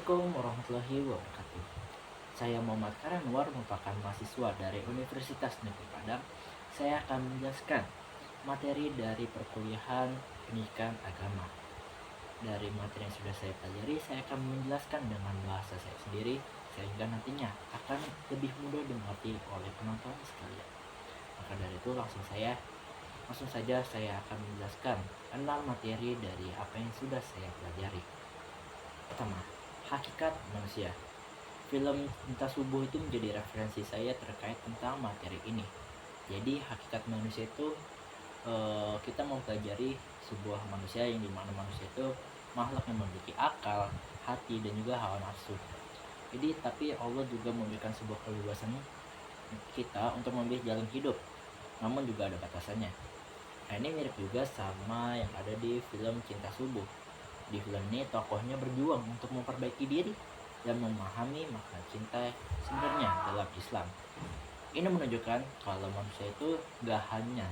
Assalamualaikum warahmatullahi wabarakatuh. Saya Muhammad Karanwar, merupakan mahasiswa dari Universitas Negeri Padang. Saya akan menjelaskan materi dari perkuliahan pendidikan agama. Dari materi yang sudah saya pelajari, saya akan menjelaskan dengan bahasa saya sendiri, sehingga nantinya akan lebih mudah dimengerti oleh penonton sekalian. Maka dari itu langsung saja saya akan menjelaskan 6 materi dari apa yang sudah saya pelajari. Pertama, hakikat manusia. Film Cinta Subuh itu menjadi referensi saya terkait tentang materi ini. Jadi hakikat manusia itu kita mempelajari sebuah manusia yang dimana manusia itu makhluk yang memiliki akal, hati, dan juga hawa nafsu. Jadi tapi Allah juga memberikan sebuah kebebasan kita untuk memilih jalan hidup, namun juga ada batasannya. Nah, ini mirip juga sama yang ada di film Cinta Subuh. Di film ini tokohnya berjuang untuk memperbaiki diri dan memahami makna cinta sebenarnya dalam Islam. Ini menunjukkan kalau manusia itu gak hanya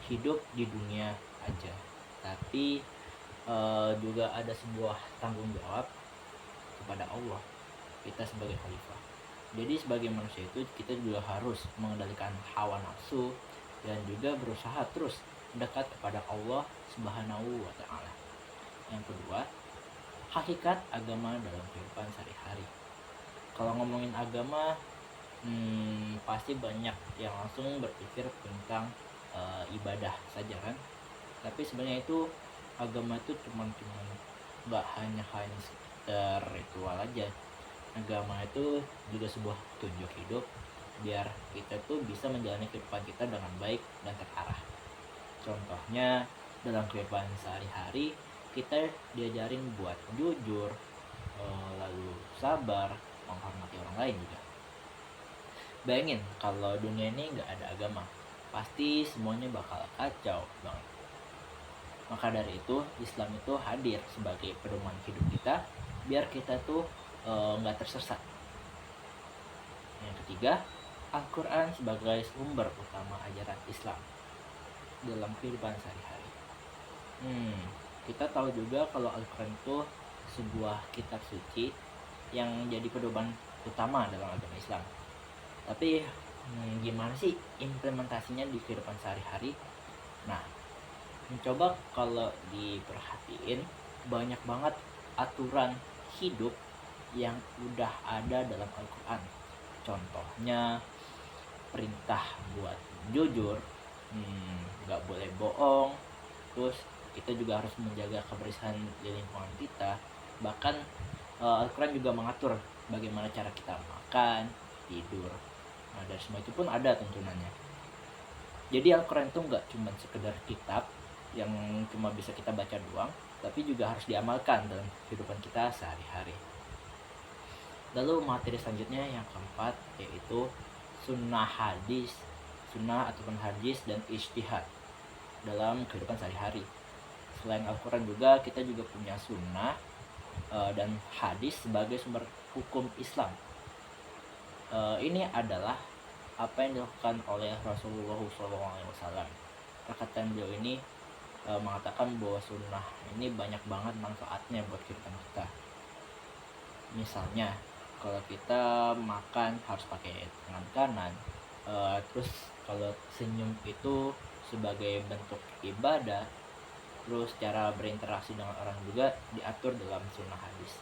hidup di dunia aja, tapi juga ada sebuah tanggung jawab kepada Allah, kita sebagai khalifah. Jadi sebagai manusia itu kita juga harus mengendalikan hawa nafsu dan juga berusaha terus mendekat kepada Allah Subhanahu wa Ta'ala. Yang kedua, hakikat agama dalam kehidupan sehari-hari. Kalau ngomongin agama, pasti banyak yang langsung berpikir tentang ibadah saja kan. Tapi sebenarnya itu agama itu cuman nggak hanya sekedar ritual aja. Agama itu juga sebuah petunjuk hidup biar kita tuh bisa menjalani kehidupan kita dengan baik dan terarah. Contohnya dalam kehidupan sehari-hari kita diajarin buat jujur, lalu sabar, menghormati orang lain juga. Bayangin kalau dunia ini nggak ada agama, pasti semuanya bakal kacau banget. Maka dari itu Islam itu hadir sebagai pedoman hidup kita biar kita tuh nggak tersesat. Yang ketiga, Al-Quran sebagai sumber utama ajaran Islam dalam kehidupan sehari-hari. Kita tahu juga kalau Al-Quran itu sebuah kitab suci yang jadi pedoman utama dalam agama Islam. Tapi gimana sih implementasinya di kehidupan sehari-hari? Nah, mencoba kalau diperhatiin banyak banget aturan hidup yang udah ada dalam Al-Quran. Contohnya perintah buat jujur, nggak boleh bohong, terus kita juga harus menjaga kebersihan di lingkungan kita. Bahkan Al-Quran juga mengatur bagaimana cara kita makan, tidur. Nah, dari semua itu pun ada tuntunannya. Jadi Al-Quran itu nggak cuma sekedar kitab yang cuma bisa kita baca doang, tapi juga harus diamalkan dalam kehidupan kita sehari-hari. Lalu materi selanjutnya yang keempat yaitu sunnah ataupun hadis dan ijtihad dalam kehidupan sehari-hari. Selain Al-Quran juga kita juga punya sunnah dan hadis sebagai sumber hukum Islam. Ini adalah apa yang dilakukan oleh Rasulullah SAW. Perkataan beliau ini mengatakan bahwa sunnah ini banyak banget manfaatnya buat kehidupan kita. Misalnya kalau kita makan harus pakai tangan kanan, terus kalau senyum itu sebagai bentuk ibadah, terus cara berinteraksi dengan orang juga diatur dalam sunnah hadis.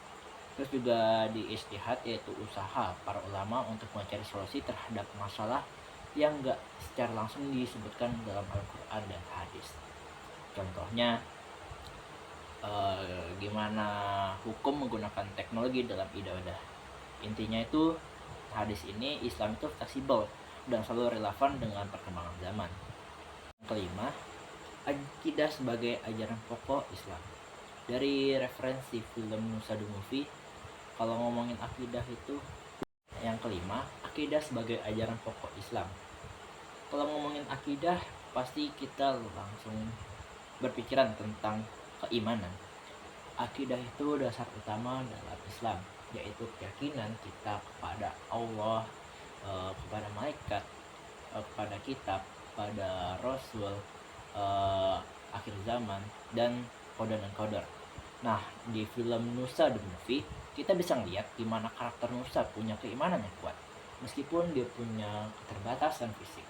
Terus juga di ijtihad yaitu usaha para ulama untuk mencari solusi terhadap masalah yang enggak secara langsung disebutkan dalam Al-Quran dan hadis. Contohnya gimana hukum menggunakan teknologi dalam ibadah. Intinya itu hadis ini Islam itu fleksibel dan selalu relevan dengan perkembangan zaman. Yang kelima, akidah sebagai ajaran pokok Islam. Dari referensi film Nusa The Movie, kalau ngomongin akidah itu yang kelima, akidah sebagai ajaran pokok Islam. Kalau ngomongin akidah, pasti kita langsung berpikiran tentang keimanan. Akidah itu dasar utama dalam Islam, yaitu keyakinan kita kepada Allah, kepada malaikat, kepada kitab, pada Rasul, akhir zaman, dan qada dan qadar. Nah, di film Nusa The Movie Kita bisa ngeliat gimana karakter Musa punya keimanan yang kuat, meskipun dia punya keterbatasan fisik.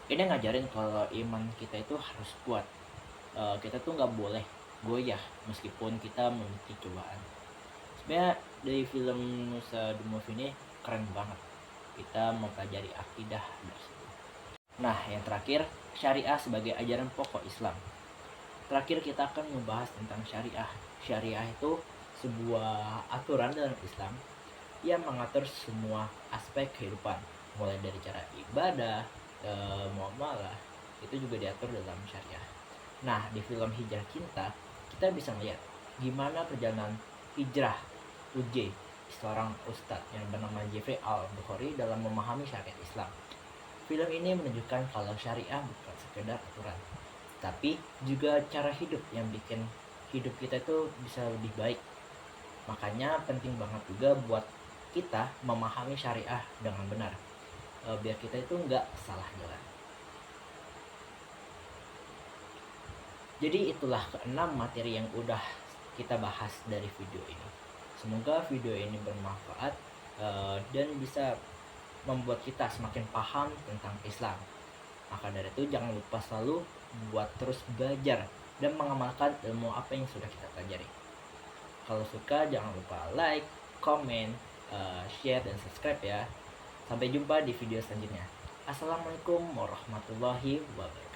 Ini ngajarin kalau iman kita itu harus kuat. Kita tuh nggak boleh goyah meskipun kita memiliki cobaan. Sebenarnya dari film Musa the Movie ini keren banget. Kita mempelajari akidah dari situ. Nah, yang terakhir, syariah sebagai ajaran pokok Islam. Terakhir kita akan membahas tentang syariah. Syariah itu sebuah aturan dalam Islam yang mengatur semua aspek kehidupan, mulai dari cara ibadah, muamalah, itu juga diatur dalam syariah. Nah, di film Hijrah Cinta, kita bisa melihat gimana perjalanan hijrah UJ, seorang ustadz yang bernama Jeffrey Al-Bukhari dalam memahami syariat Islam. Film ini menunjukkan kalau syariah bukan sekedar aturan, tapi juga cara hidup yang bikin hidup kita itu bisa lebih baik. Makanya penting banget juga buat kita memahami syariah dengan benar, biar kita itu nggak salah jalan. Jadi itulah keenam materi yang udah kita bahas dari video ini. Semoga video ini bermanfaat dan bisa membuat kita semakin paham tentang Islam. Maka dari itu jangan lupa selalu buat terus belajar dan mengamalkan ilmu apa yang sudah kita pelajari. Kalau suka jangan lupa like, comment, share, dan subscribe ya. Sampai jumpa di video selanjutnya. Assalamualaikum warahmatullahi wabarakatuh.